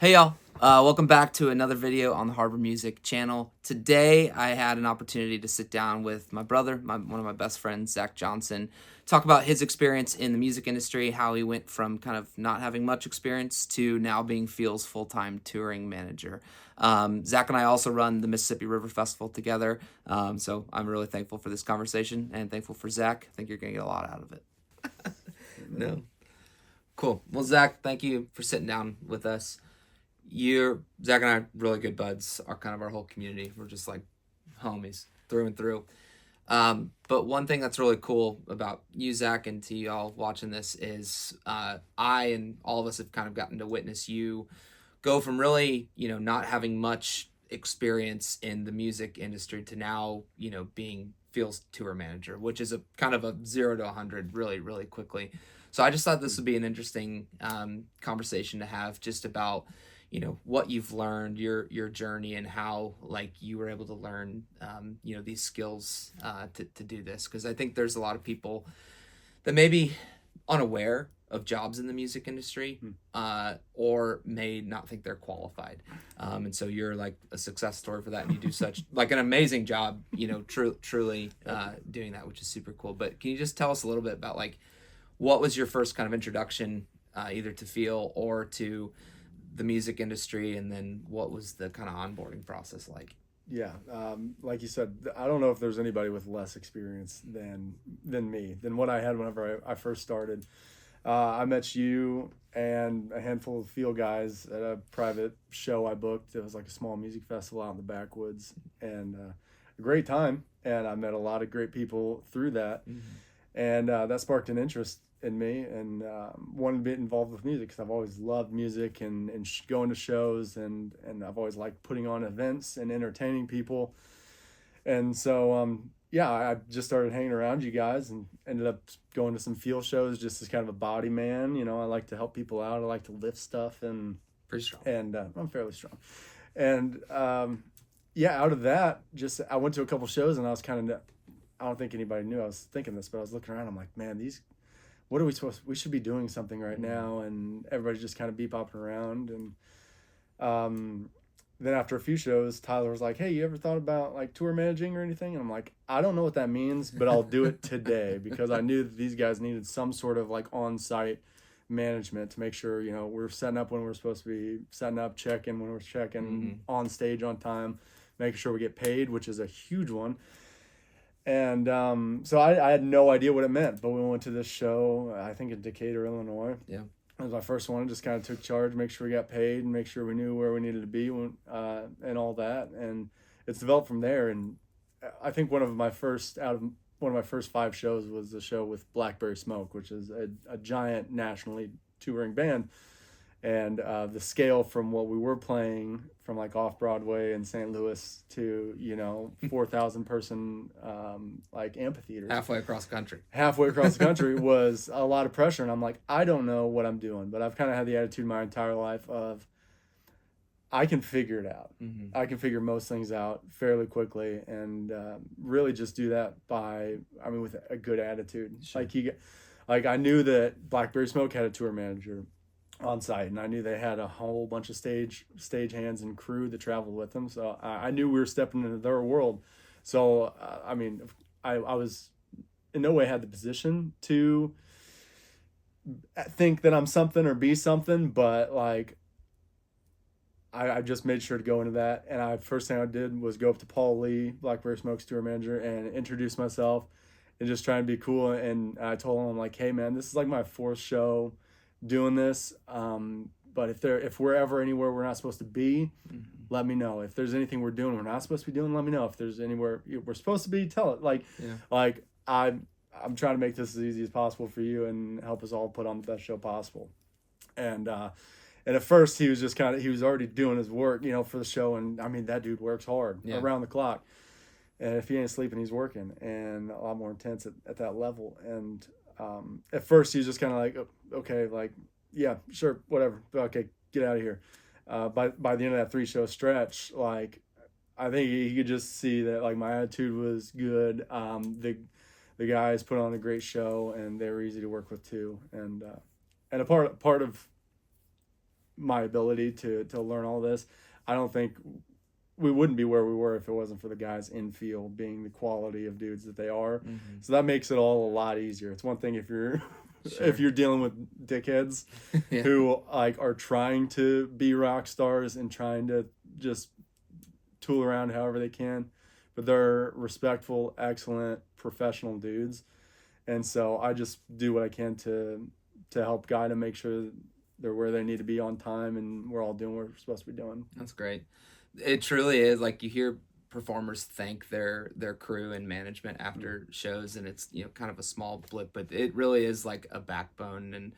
Hey y'all, welcome back to another video on the Harbor Music channel. Today I had an opportunity to sit down with my brother, one of my best friends, Zack Johnson, talk about his experience in the music industry, how he went from kind of not having much experience to now being Feel's full-time touring manager. Zack and I also run the Mississippi River Festival together, so I'm really thankful for this conversation and thankful for Zack. I think you're going to get a lot out of it. No. Cool. Well, Zack, thank you for sitting down with us. Zack and I are really good buds, are kind of our whole community. We're just like homies through and through. But one thing that's really cool about you, Zack, and to y'all watching this is I and all of us have kind of gotten to witness you go from really, not having much experience in the music industry to now, being Feel's tour manager, which is a kind of a 0 to 100 really, really quickly. So I just thought this would be an interesting conversation to have just about what you've learned, your journey, and how like you were able to learn these skills to do this, because I think there's a lot of people that may be unaware of jobs in the music industry or may not think they're qualified, and so you're like a success story for that, and you do such like an amazing job, truly doing that, which is super cool. But can you just tell us a little bit about like what was your first kind of introduction either to Feel or to the music industry, and then what was the kind of onboarding process like? Yeah, like you said, I don't know if there's anybody with less experience than what I had whenever I first started. I met you and a handful of Feel guys at a private show I booked. It was like a small music festival out in the backwoods, and a great time. And I met a lot of great people through that, and that sparked an interest in me, and wanted to be involved with music because I've always loved music and going to shows, and I've always liked putting on events and entertaining people. And so yeah, I just started hanging around you guys and ended up going to some Feel shows just as kind of a body man. I like to help people out. I like to lift stuff, and Pretty strong. and I'm fairly strong. And yeah, out of that, just I went to a couple shows, and I was kind of, I don't think anybody knew I was thinking this, but I was looking around. I'm like, man, what are we supposed to, we should be doing something right now. And everybody's just kind of bebopping around. And then after a few shows, Tyler was like, hey, you ever thought about like tour managing or anything? And I'm like, I don't know what that means, but I'll do it today, because I knew that these guys needed some sort of like on-site management to make sure, we're setting up when we're supposed to be setting up, checking when we're checking, on stage on time, making sure we get paid, which is a huge one. And so I had no idea what it meant, but we went to this show, I think in Decatur, Illinois. Yeah. It was my first one. Just kind of took charge, make sure we got paid, and make sure we knew where we needed to be, and all that. And it's developed from there. And I think one of my first 5 shows was the show with Blackberry Smoke, which is a giant nationally touring band. And the scale from what we were playing from like off Broadway in St. Louis to 4,000 person like amphitheaters Halfway across the country was a lot of pressure. And I'm like, I don't know what I'm doing, but I've kind of had the attitude my entire life of I can figure it out. I can figure most things out fairly quickly, and really just do that with a good attitude. Sure. Like I knew that Blackberry Smoke had a tour manager on site, and I knew they had a whole bunch of stage hands and crew that traveled with them. So I knew we were stepping into their world. So I was in no way had the position to think that I'm something or be something, but like I just made sure to go into that. And first thing I did was go up to Paul Lee, Blackberry Smoke's tour manager, and introduce myself and just try and be cool. And I told him, I'm like, hey man, this is like my 4th show doing this, but if we're ever anywhere we're not supposed to be, let me know. If there's anything we're doing we're not supposed to be doing, let me know. If there's anywhere we're supposed to be, tell it. Like I'm trying to make this as easy as possible for you and help us all put on the best show possible. And at first he was just he was already doing his work for the show, and I mean that dude works hard around the clock, and if he ain't sleeping he's working, and a lot more intense at that level. And at first he was just kind of like, okay, like, yeah, sure, whatever. Okay, get out of here. By the end of that 3-show stretch, like, I think he could just see that like my attitude was good. The guys put on a great show, and they were easy to work with too. And a part of my ability to learn all this, I don't think we wouldn't be where we were if it wasn't for the guys in field being the quality of dudes that they are. Mm-hmm. So that makes it all a lot easier. It's one thing if you're Sure. if you're dealing with dickheads Yeah. who like are trying to be rock stars and trying to just tool around however they can, but they're respectful, excellent, professional dudes. And so I just do what I can to help guide them, make sure they're where they need to be on time, and we're all doing what we're supposed to be doing. That's great. It truly is. Like, you hear performers thank their crew and management after shows, and it's, you know, kind of a small blip, but it really is like a backbone. And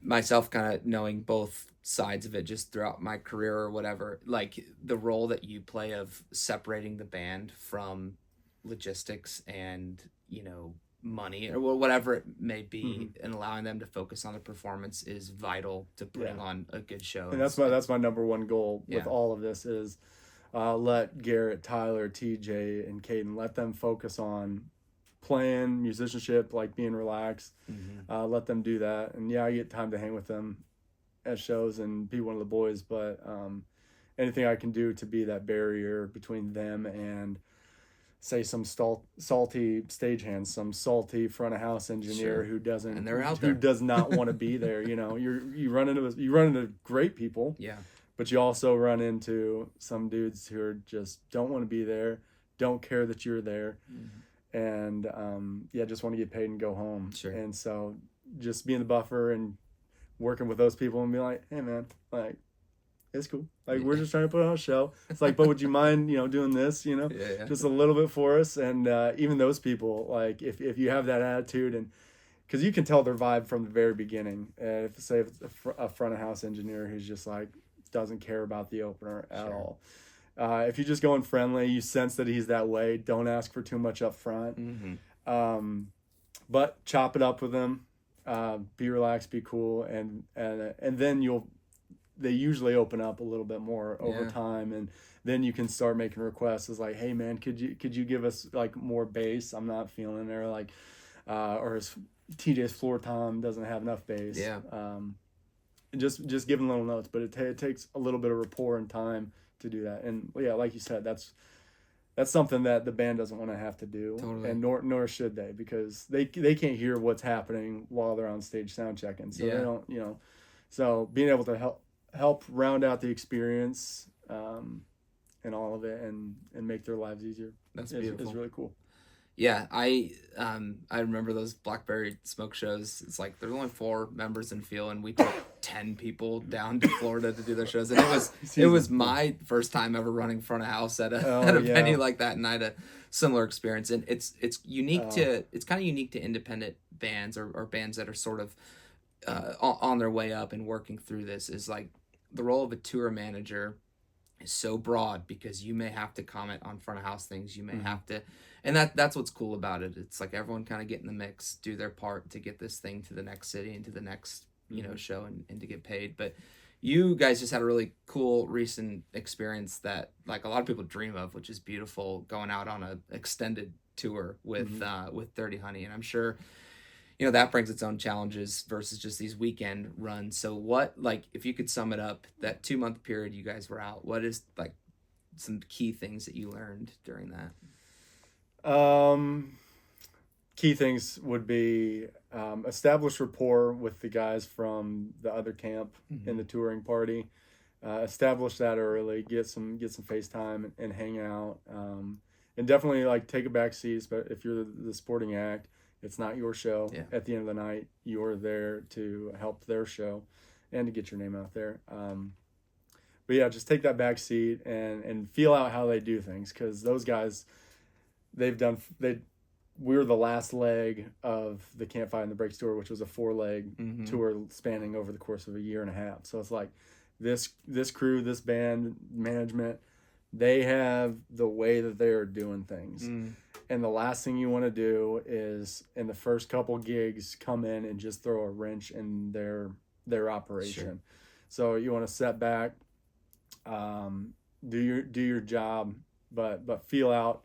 myself kind of knowing both sides of it just throughout my career or whatever, like the role that you play of separating the band from logistics and, you know, money or whatever it may be, and allowing them to focus on the performance is vital to putting on a good show. And that's my number one goal with all of this is let Garrett, Tyler, TJ, and Caden, let them focus on playing, musicianship, like being relaxed. Let them do that. And yeah, I get time to hang with them at shows and be one of the boys, but anything I can do to be that barrier between them and say some salty stagehands, some salty front of house engineer who doesn't, and they're out who there. does not want to be there. You know, you run into great people, but you also run into some dudes who are just don't want to be there, don't care that you're there, and just want to get paid and go home. And so just being the buffer and working with those people and be like, hey man, like, it's cool. Like, we're just trying to put on a show. It's like, but would you mind, you know, doing this, you know, just a little bit for us? And even those people, like, if you have that attitude, and because you can tell their vibe from the very beginning. If it's a front of house engineer who's just like doesn't care about the opener at all. If you just go in friendly, you sense that he's that way. Don't ask for too much up front. But chop it up with him. Be relaxed, be cool, and then they usually open up a little bit more over time, and then you can start making requests. It's like, hey man, could you give us like more bass? I'm not feeling there. Like, or his TJ's floor tom doesn't have enough bass. Just giving little notes, but it takes a little bit of rapport and time to do that. And yeah, like you said, that's something that the band doesn't want to have to do, and nor should they, because they can't hear what's happening while they're on stage sound checking. So they don't, you know. So being able to help round out the experience and all of it, and make their lives easier. That's beautiful. Is really cool. Yeah, I remember those Blackberry Smoke shows. It's like there's only 4 members in field, and we took 10 people down to Florida to do their shows, and it was my first time ever running front of house at a venue like that, and I had a similar experience. And it's unique it's kind of unique to independent bands or bands that are sort of on their way up and working through this. Is like the role of a tour manager is so broad, because you may have to comment on front of house things, you may have to, and that's what's cool about it. It's like everyone kind of get in the mix, do their part to get this thing to the next city and to the next show, and to get paid. But you guys just had a really cool recent experience that like a lot of people dream of, which is beautiful, going out on a extended tour with Dirty Honey. And I'm sure, you know, that brings its own challenges versus just these weekend runs. So what, like, if you could sum it up, that 2-month period you guys were out, what is like some key things that you learned during that? Key things would be establish rapport with the guys from the other camp in the touring party. Establish that early, get some FaceTime and hang out. And definitely like take a back seat, but if you're the sporting act, it's not your show. At the end of the night, you're there to help their show and to get your name out there. But yeah, just take that back seat and feel out how they do things, because those guys, we're the last leg of the Can't Fight in the Breaks tour, which was a 4-leg tour spanning over the course of a year and a half. So it's like this crew, this band management, they have the way that they are doing things. And the last thing you want to do is, in the first couple gigs, come in and just throw a wrench in their operation. So you want to set back, do your job, but feel out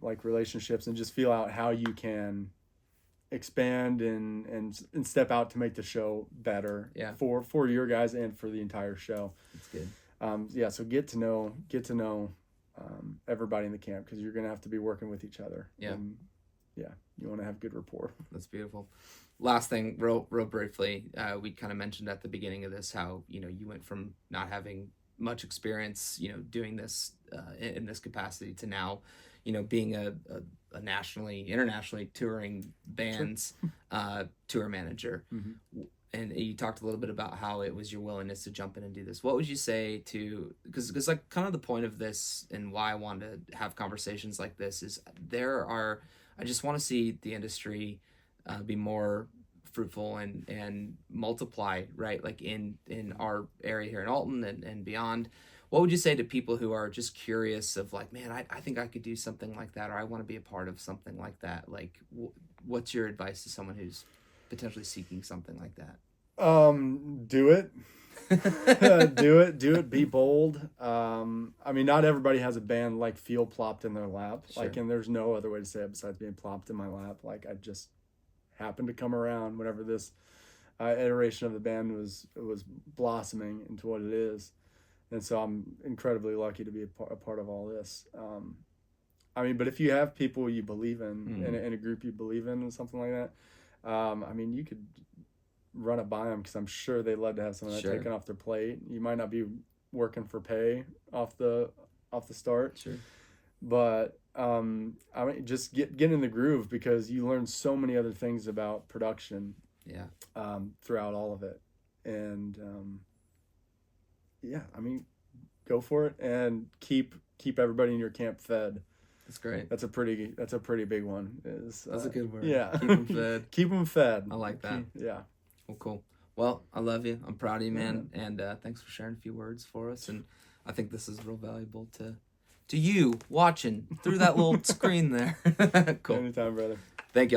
like relationships, and just feel out how you can expand and step out to make the show better. Yeah. For your guys and for the entire show. That's good. Yeah. So get to know everybody in the camp, because you're gonna have to be working with each other. Yeah. And, yeah. You want to have good rapport. That's beautiful. Last thing, real briefly, we kind of mentioned at the beginning of this how, you know, you went from not having much experience, you know, doing this in this capacity to now, you know, being a internationally touring bands tour manager. Mm-hmm. And you talked a little bit about how it was your willingness to jump in and do this. What would you say to, because like kind of the point of this and why I wanted to have conversations like this is I just want to see the industry be more fruitful and multiply, right? Like in our area here in Alton and beyond. What would you say to people who are just curious of like, man, I think I could do something like that, or I want to be a part of something like that? Like, what's your advice to someone who's potentially seeking something like that? Do it. Do it. Be bold. I mean, not everybody has a band like feel plopped in their lap. Sure. Like, and there's no other way to say it besides being plopped in my lap. Like, I just happened to come around whenever this iteration of the band was blossoming into what it is, and so I'm incredibly lucky to be a part of all this. I mean, but if you have people you believe in, in a group you believe in, and something like that, I mean, you could run it by them, because I'm sure they'd love to have some of that Sure. taken off their plate. You might not be working for pay off the start, Sure. but I mean, just get in the groove, because you learn so many other things about production. Yeah. Throughout all of it, and yeah, I mean, go for it and keep everybody in your camp fed. That's great. That's a pretty big one. That's a good word. Yeah. Keep them fed. Keep them fed. I like that. Yeah. Well, cool. Well, I love you. I'm proud of you, man. Yeah. And thanks for sharing a few words for us. And I think this is real valuable to you watching through that little screen there. Cool. Anytime, brother. Thank you.